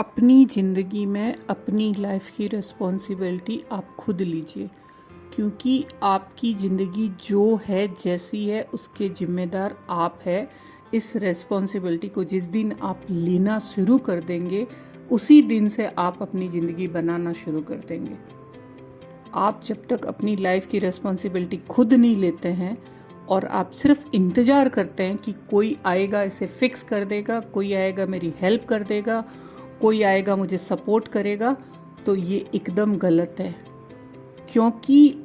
अपनी ज़िंदगी में अपनी लाइफ की रिस्पॉन्सिबिलिटी आप खुद लीजिए, क्योंकि आपकी ज़िंदगी जो है जैसी है उसके ज़िम्मेदार आप है। इस रिस्पॉन्सिबिलिटी को जिस दिन आप लेना शुरू कर देंगे उसी दिन से आप अपनी ज़िंदगी बनाना शुरू कर देंगे। आप जब तक अपनी लाइफ की रिस्पॉन्सिबिलिटी खुद नहीं लेते हैं और आप सिर्फ इंतज़ार करते हैं कि कोई आएगा इसे फिक्स कर देगा, कोई आएगा मेरी हेल्प कर देगा, कोई आएगा मुझे सपोर्ट करेगा, तो ये एकदम गलत है। क्योंकि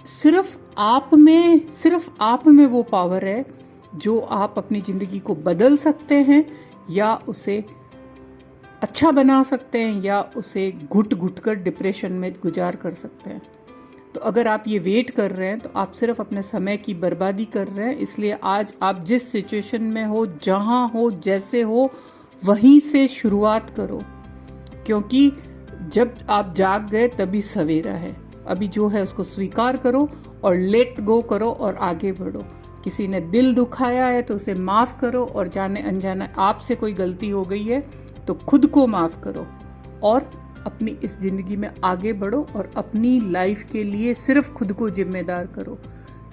सिर्फ आप में वो पावर है जो आप अपनी ज़िंदगी को बदल सकते हैं या उसे अच्छा बना सकते हैं या उसे घुट घुट कर डिप्रेशन में गुजार कर सकते हैं। तो अगर आप ये वेट कर रहे हैं तो आप सिर्फ अपने समय की बर्बादी कर रहे हैं। इसलिए आज आप जिस सिचुएशन में हो, जहाँ हो, जैसे हो, वहीं से शुरुआत करो, क्योंकि जब आप जाग गए तभी सवेरा है। अभी जो है उसको स्वीकार करो और लेट गो करो और आगे बढ़ो। किसी ने दिल दुखाया है तो उसे माफ़ करो, और जाने अनजाने आपसे कोई गलती हो गई है तो खुद को माफ़ करो और अपनी इस ज़िंदगी में आगे बढ़ो और अपनी लाइफ के लिए सिर्फ खुद को जिम्मेदार करो।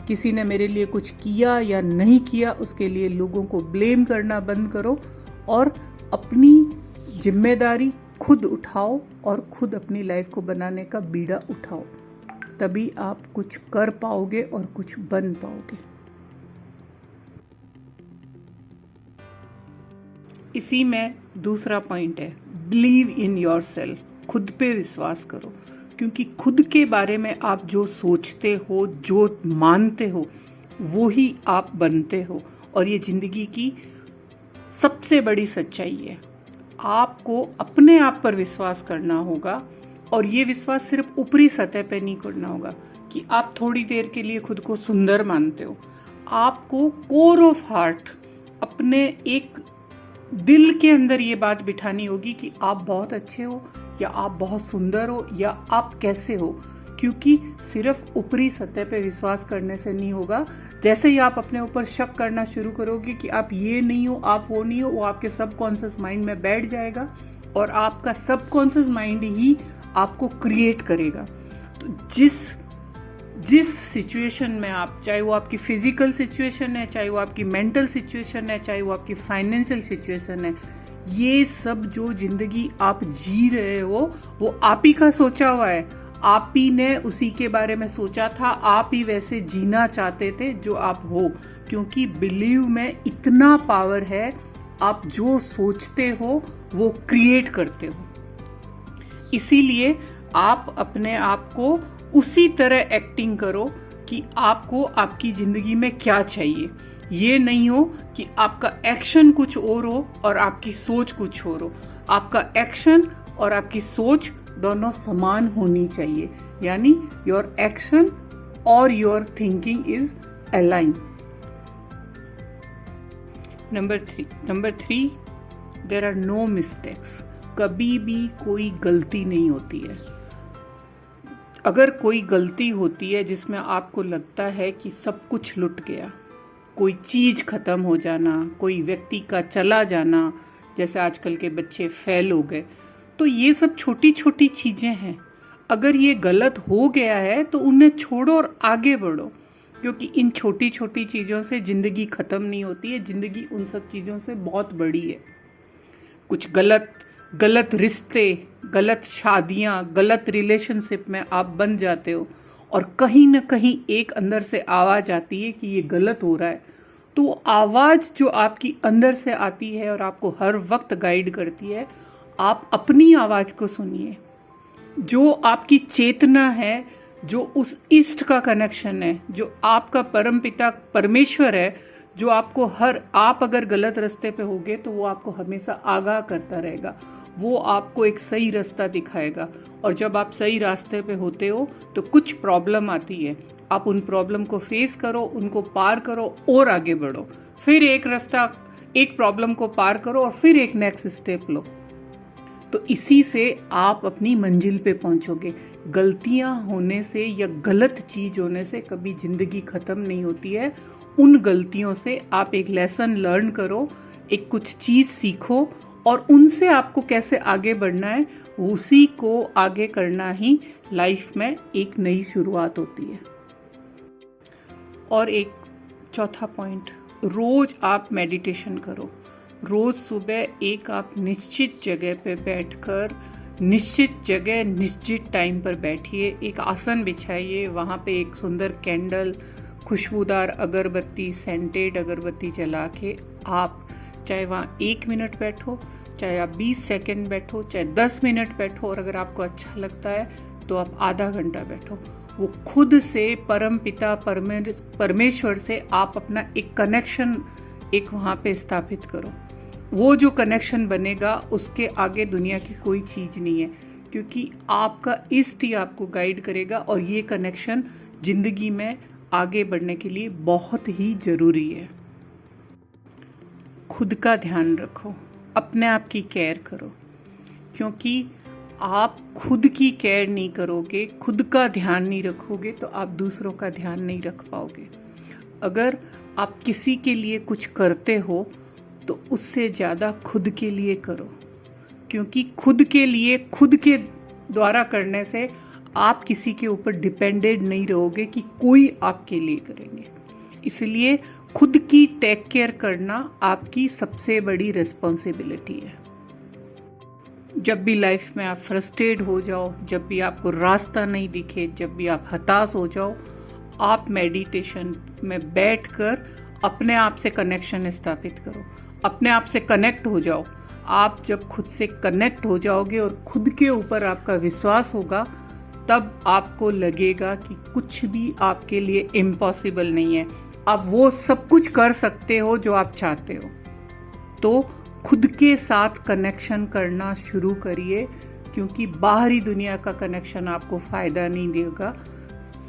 किसी ने मेरे लिए कुछ किया या नहीं किया उसके लिए लोगों को ब्लेम करना बंद करो और अपनी जिम्मेदारी खुद उठाओ और खुद अपनी लाइफ को बनाने का बीड़ा उठाओ। तभी आप कुछ कर पाओगे और कुछ बन पाओगे। इसी में दूसरा पॉइंट है, बिलीव इन योर सेल्फ। खुद पे विश्वास करो, क्योंकि खुद के बारे में आप जो सोचते हो, जो मानते हो, वो ही आप बनते हो। और ये ज़िंदगी की सबसे बड़ी सच्चाई है। आपको अपने आप पर विश्वास करना होगा, और ये विश्वास सिर्फ ऊपरी सतह पे नहीं करना होगा कि आप थोड़ी देर के लिए खुद को सुंदर मानते हो। आपको कोर ऑफ हार्ट, अपने एक दिल के अंदर ये बात बिठानी होगी कि आप बहुत अच्छे हो या आप बहुत सुंदर हो या आप कैसे हो। क्योंकि सिर्फ ऊपरी सतह पे विश्वास करने से नहीं होगा। जैसे ही आप अपने ऊपर शक करना शुरू करोगे कि आप ये नहीं हो, आप वो नहीं हो, वो आपके सबकॉन्शियस माइंड में बैठ जाएगा और आपका सबकॉन्शियस माइंड ही आपको क्रिएट करेगा। तो जिस सिचुएशन में आप, चाहे वो आपकी फिजिकल सिचुएशन है, चाहे वो आपकी मेंटल सिचुएशन है, चाहे वो आपकी फाइनेंशियल सिचुएशन है, ये सब जो जिंदगी आप जी रहे हो वो आप ही का सोचा हुआ है। आप ही ने उसी के बारे में सोचा था, आप ही वैसे जीना चाहते थे जो आप हो। क्योंकि बिलीव में इतना पावर है, आप जो सोचते हो वो क्रिएट करते हो। इसीलिए आप अपने आप को उसी तरह एक्टिंग करो कि आपको आपकी जिंदगी में क्या चाहिए। ये नहीं हो कि आपका एक्शन कुछ और हो और आपकी सोच कुछ और हो। आपका एक्शन और आपकी सोच दोनों समान होनी चाहिए, यानी योर एक्शन और your thinking is align. Number three, there are no mistakes. कभी भी कोई गलती नहीं होती है। अगर कोई गलती होती है जिसमें आपको लगता है कि सब कुछ लुट गया, कोई चीज़ ख़त्म हो जाना, कोई व्यक्ति का चला जाना, जैसे आजकल के बच्चे फेल हो गए, तो ये सब छोटी छोटी चीज़ें हैं। अगर ये गलत हो गया है तो उन्हें छोड़ो और आगे बढ़ो, क्योंकि इन छोटी छोटी चीज़ों से ज़िंदगी ख़त्म नहीं होती है। ज़िंदगी उन सब चीज़ों से बहुत बड़ी है। कुछ गलत रिश्ते, गलत शादियाँ, गलत रिलेशनशिप में आप बन जाते हो और कहीं ना कहीं एक अंदर से आवाज़ आती है कि ये गलत हो रहा है। तो वो आवाज़ जो आपकी अंदर से आती है और आपको हर वक्त गाइड करती है, आप अपनी आवाज़ को सुनिए। जो आपकी चेतना है, जो उस इष्ट का कनेक्शन है, जो आपका परमपिता परमेश्वर है, जो आपको आप अगर गलत रास्ते पे होगे तो वो आपको हमेशा आगाह करता रहेगा। वो आपको एक सही रास्ता दिखाएगा। और जब आप सही रास्ते पे होते हो तो कुछ प्रॉब्लम आती है, आप उन प्रॉब्लम को फेस करो, उनको पार करो और आगे बढ़ो। फिर एक प्रॉब्लम को पार करो और फिर एक नेक्स्ट स्टेप लो। तो इसी से आप अपनी मंजिल पे पहुंचोगे। गलतियां होने से या गलत चीज होने से कभी जिंदगी खत्म नहीं होती है। उन गलतियों से आप एक लेसन लर्न करो, एक कुछ चीज सीखो और उनसे आपको कैसे आगे बढ़ना है, उसी को आगे करना ही लाइफ में एक नई शुरुआत होती है। और एक चौथा पॉइंट, रोज आप मेडिटेशन करो। रोज सुबह एक आप निश्चित जगह पे बैठकर, निश्चित जगह निश्चित टाइम पर बैठिए, एक आसन बिछाइए, वहाँ पे एक सुंदर कैंडल, खुशबूदार अगरबत्ती, सेंटेड अगरबत्ती जला के आप चाहे वहाँ 1 मिनट बैठो, चाहे आप 20 सेकंड बैठो, चाहे 10 मिनट बैठो, और अगर आपको अच्छा लगता है तो आप आधा घंटा बैठो। वो खुद से परम पिता परमेश्वर से आप अपना एक कनेक्शन एक वहाँ पे स्थापित करो। वो जो कनेक्शन बनेगा उसके आगे दुनिया की कोई चीज़ नहीं है, क्योंकि आपका इष्ट ही आपको गाइड करेगा, और ये कनेक्शन जिंदगी में आगे बढ़ने के लिए बहुत ही ज़रूरी है। खुद का ध्यान रखो, अपने आप की केयर करो, क्योंकि आप खुद की केयर नहीं करोगे, खुद का ध्यान नहीं रखोगे तो आप दूसरों का ध्यान नहीं रख पाओगे। अगर आप किसी के लिए कुछ करते हो तो उससे ज़्यादा खुद के लिए करो, क्योंकि खुद के लिए खुद के द्वारा करने से आप किसी के ऊपर डिपेंडेंट नहीं रहोगे कि कोई आपके लिए करेंगे। इसलिए खुद की टेक केयर करना आपकी सबसे बड़ी रिस्पॉन्सिबिलिटी है। जब भी लाइफ में आप फ्रस्ट्रेट हो जाओ, जब भी आपको रास्ता नहीं दिखे, जब भी आप हताश हो जाओ, आप मेडिटेशन में बैठकर अपने आप से कनेक्शन स्थापित करो, अपने आप से कनेक्ट हो जाओ। आप जब खुद से कनेक्ट हो जाओगे और खुद के ऊपर आपका विश्वास होगा, तब आपको लगेगा कि कुछ भी आपके लिए इम्पॉसिबल नहीं है। आप वो सब कुछ कर सकते हो जो आप चाहते हो। तो खुद के साथ कनेक्शन करना शुरू करिए, क्योंकि बाहरी दुनिया का कनेक्शन आपको फायदा नहीं देगा।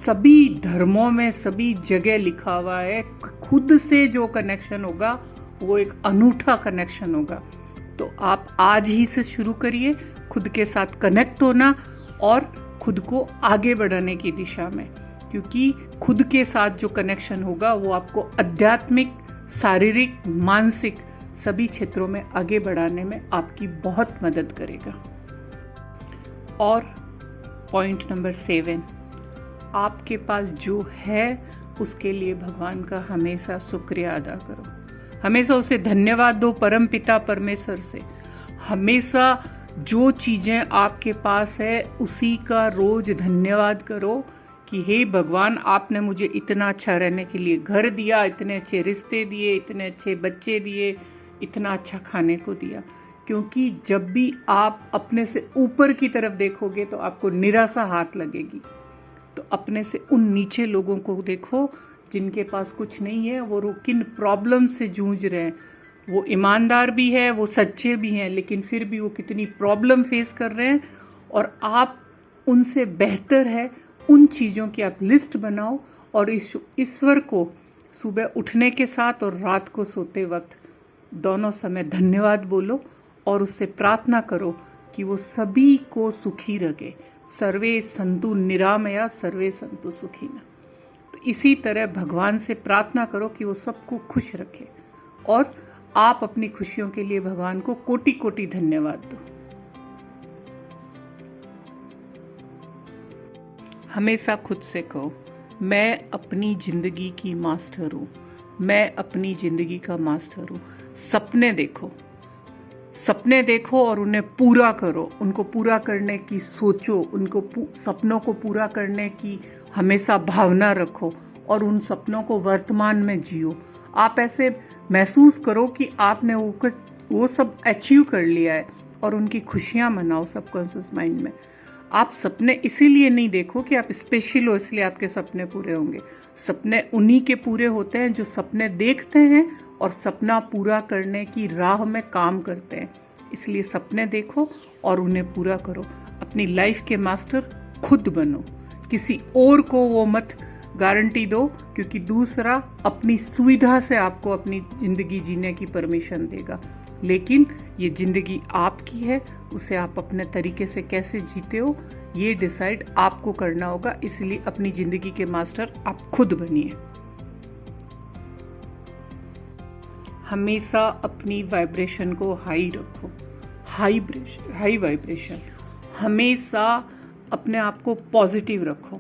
सभी धर्मों में, सभी जगह लिखा हुआ है, खुद से जो कनेक्शन होगा वो एक अनूठा कनेक्शन होगा। तो आप आज ही से शुरू करिए खुद के साथ कनेक्ट होना और खुद को आगे बढ़ाने की दिशा में, क्योंकि खुद के साथ जो कनेक्शन होगा वो आपको आध्यात्मिक, शारीरिक, मानसिक सभी क्षेत्रों में आगे बढ़ाने में आपकी बहुत मदद करेगा। और पॉइंट नंबर 7, आपके पास जो है उसके लिए भगवान का हमेशा शुक्रिया अदा करो, हमेशा उसे धन्यवाद दो परम पिता परमेश्वर से। हमेशा जो चीज़ें आपके पास है उसी का रोज धन्यवाद करो कि हे भगवान, आपने मुझे इतना अच्छा रहने के लिए घर दिया, इतने अच्छे रिश्ते दिए, इतने अच्छे बच्चे दिए, इतना अच्छा खाने को दिया। क्योंकि जब भी आप अपने से ऊपर की तरफ देखोगे तो आपको निराशा हाथ लगेगी। तो अपने से उन नीचे लोगों को देखो जिनके पास कुछ नहीं है, वो किन प्रॉब्लम से जूझ रहे हैं। वो ईमानदार भी है, वो सच्चे भी हैं, लेकिन फिर भी वो कितनी प्रॉब्लम फेस कर रहे हैं, और आप उनसे बेहतर है उन चीज़ों की आप लिस्ट बनाओ, और इस ईश्वर को सुबह उठने के साथ और रात को सोते वक्त दोनों समय धन्यवाद बोलो, और उससे प्रार्थना करो कि वो सभी को सुखी रखे। सर्वे संतु निरामया सर्वे संतु सुखिना। तो इसी तरह भगवान से प्रार्थना करो कि वो सबको खुश रखे, और आप अपनी खुशियों के लिए भगवान को कोटि कोटि धन्यवाद दो। हमेशा खुद से कहो, मैं अपनी जिंदगी की मास्टर हूँ, मैं अपनी जिंदगी का मास्टर हूँ। सपने देखो, सपने देखो और उन्हें पूरा करो, उनको पूरा करने की सोचो, उनको सपनों को पूरा करने की हमेशा भावना रखो, और उन सपनों को वर्तमान में जियो। आप ऐसे महसूस करो कि आपने वो सब अचीव कर लिया है, और उनकी खुशियाँ मनाओ सबकॉन्शियस माइंड में। आप सपने इसीलिए नहीं देखो कि आप स्पेशल हो इसलिए आपके सपने पूरे होंगे। सपने उन्हीं के पूरे होते हैं जो सपने देखते हैं और सपना पूरा करने की राह में काम करते हैं। इसलिए सपने देखो और उन्हें पूरा करो। अपनी लाइफ के मास्टर खुद बनो, किसी और को वो मत गारंटी दो, क्योंकि दूसरा अपनी सुविधा से आपको अपनी ज़िंदगी जीने की परमिशन देगा। लेकिन ये ज़िंदगी आपकी है, उसे आप अपने तरीके से कैसे जीते हो ये डिसाइड आपको करना होगा। इसलिए अपनी ज़िंदगी के मास्टर आप खुद बनिए। हमेशा अपनी वाइब्रेशन को हाई रखो, हाई वाइब्रेशन। हमेशा अपने आप को पॉजिटिव रखो।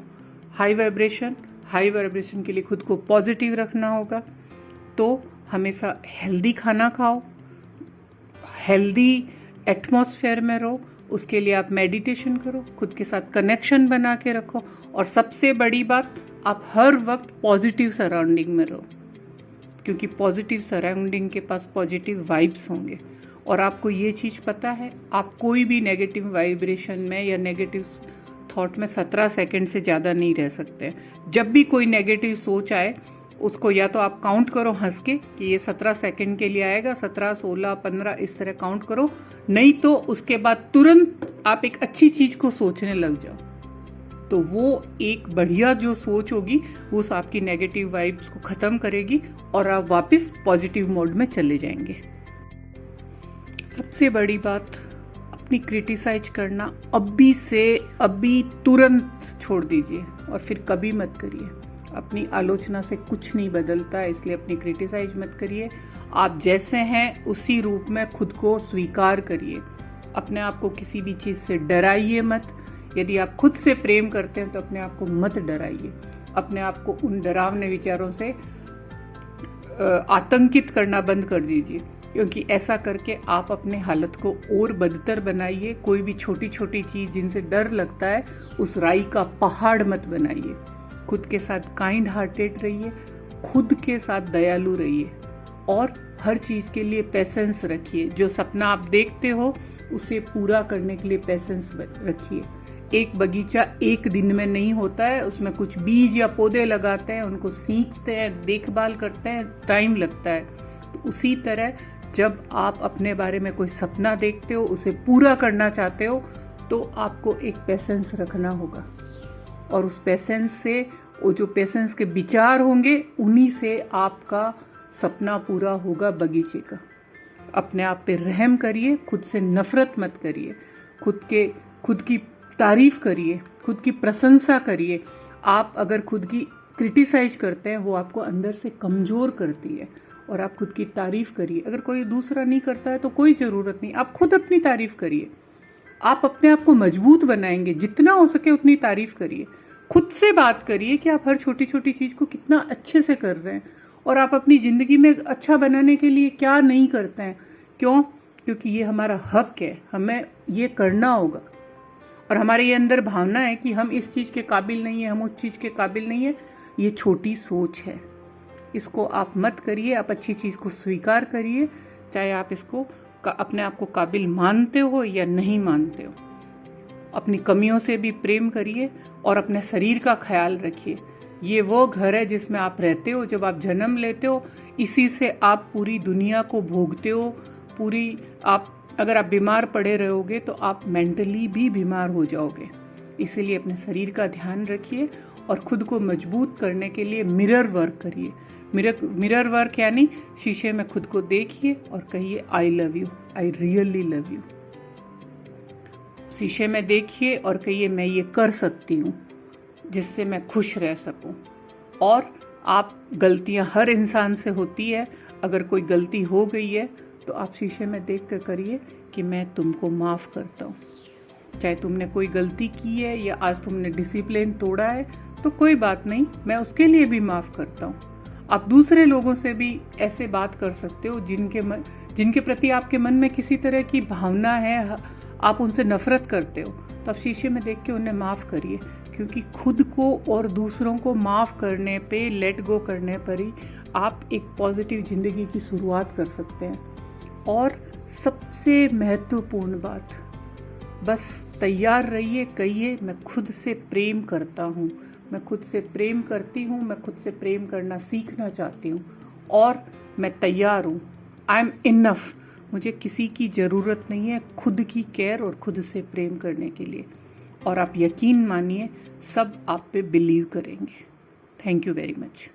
हाई वाइब्रेशन के लिए खुद को पॉजिटिव रखना होगा। तो हमेशा हेल्दी खाना खाओ, हेल्दी एटमॉस्फेयर में रहो। उसके लिए आप मेडिटेशन करो, खुद के साथ कनेक्शन बना के रखो, और सबसे बड़ी बात, आप हर वक्त पॉजिटिव सराउंडिंग में रहो, क्योंकि पॉजिटिव सराउंडिंग के पास पॉजिटिव वाइब्स होंगे। और आपको ये चीज़ पता है, आप कोई भी नेगेटिव वाइब्रेशन में या नेगेटिव थॉट में 17 सेकंड से ज़्यादा नहीं रह सकते। जब भी कोई नेगेटिव सोच आए, उसको या तो आप काउंट करो हंस के कि ये 17 सेकंड के लिए आएगा, 17, 16, 15 इस तरह काउंट करो, नहीं तो उसके बाद तुरंत आप एक अच्छी चीज़ को सोचने लग जाओ। तो वो एक बढ़िया जो सोच होगी वो आपकी नेगेटिव वाइब्स को ख़त्म करेगी और आप वापस पॉजिटिव मोड में चले जाएंगे। सबसे बड़ी बात, अपनी क्रिटिसाइज करना अभी तुरंत छोड़ दीजिए और फिर कभी मत करिए। अपनी आलोचना से कुछ नहीं बदलता, इसलिए अपनी क्रिटिसाइज मत करिए। आप जैसे हैं उसी रूप में खुद को स्वीकार करिए। अपने आप को किसी भी चीज़ से डराइए मत। यदि आप खुद से प्रेम करते हैं तो अपने आप को मत डराइए। अपने आप को उन डरावने विचारों से आतंकित करना बंद कर दीजिए, क्योंकि ऐसा करके आप अपने हालत को और बदतर बनाइए। कोई भी छोटी छोटी चीज़ जिनसे डर लगता है, उस राई का पहाड़ मत बनाइए। खुद के साथ काइंड हार्टेड रहिए, खुद के साथ दयालु रहिए, और हर चीज़ के लिए पेशेंस रखिए। जो सपना आप देखते हो उसे पूरा करने के लिए पेशेंस रखिए। एक बगीचा एक दिन में नहीं होता है, उसमें कुछ बीज या पौधे लगाते हैं, उनको सींचते हैं, देखभाल करते हैं, टाइम लगता है। तो उसी तरह जब आप अपने बारे में कोई सपना देखते हो, उसे पूरा करना चाहते हो, तो आपको एक पेशेंस रखना होगा। और उस पेशेंस से, वो जो पेशेंस के विचार होंगे, उन्हीं से आपका सपना पूरा होगा बगीचे का। अपने आप पे रहम करिए, खुद से नफरत मत करिए, खुद की तारीफ करिए, खुद की प्रशंसा करिए। आप अगर खुद की क्रिटिसाइज करते हैं, वो आपको अंदर से कमज़ोर करती है। और आप खुद की तारीफ करिए। अगर कोई दूसरा नहीं करता है तो कोई ज़रूरत नहीं, आप खुद अपनी तारीफ करिए। आप अपने आप को मजबूत बनाएंगे। जितना हो सके उतनी तारीफ करिए। खुद से बात करिए कि आप हर छोटी छोटी चीज़ को कितना अच्छे से कर रहे हैं, और आप अपनी ज़िंदगी में अच्छा बनाने के लिए क्या नहीं करते हैं। क्यों? क्योंकि ये हमारा हक है, हमें ये करना होगा। और हमारे ये अंदर भावना है कि हम इस चीज़ के काबिल नहीं है, हम उस चीज़ के काबिल नहीं है। ये छोटी सोच है, इसको आप मत करिए। आप अच्छी चीज़ को स्वीकार करिए, चाहे आप इसको अपने आप को काबिल मानते हो या नहीं मानते हो। अपनी कमियों से भी प्रेम करिए और अपने शरीर का ख्याल रखिए। ये वो घर है जिसमें आप रहते हो। जब आप जन्म लेते हो, इसी से आप पूरी दुनिया को भोगते हो। अगर आप बीमार पड़े रहोगे तो आप मेंटली भी बीमार हो जाओगे। इसीलिए अपने शरीर का ध्यान रखिए और खुद को मजबूत करने के लिए मिरर वर्क करिए। मिरर वर्क यानी शीशे में खुद को देखिए और कहिए I love you, I really love you. शीशे में देखिए और कहिए मैं ये कर सकती हूँ, जिससे मैं खुश रह सकूँ। और आप गलतियाँ हर इंसान से होती है। अगर कोई गलती हो गई है तो आप शीशे में देख कर करिए कि मैं तुमको माफ़ करता हूँ। चाहे तुमने कोई गलती की है या आज तुमने डिसिप्लिन तोड़ा है तो कोई बात नहीं, मैं उसके लिए भी माफ़ करता हूँ। आप दूसरे लोगों से भी ऐसे बात कर सकते हो जिनके प्रति आपके मन में किसी तरह की भावना है, आप उनसे नफरत करते हो, तो आप शीशे में देख के उन्हें माफ़ करिए। क्योंकि खुद को और दूसरों को माफ़ करने पे, लेट गो करने पर ही आप एक पॉजिटिव ज़िंदगी की शुरुआत कर सकते हैं। और सबसे महत्वपूर्ण बात, बस तैयार रहिए, कहिए मैं खुद से प्रेम करता हूँ, मैं खुद से प्रेम करती हूँ, मैं खुद से प्रेम करना सीखना चाहती हूँ और मैं तैयार हूँ। I am enough. मुझे किसी की ज़रूरत नहीं है खुद की केयर और खुद से प्रेम करने के लिए। और आप यकीन मानिए, सब आप पे बिलीव करेंगे। Thank you very much.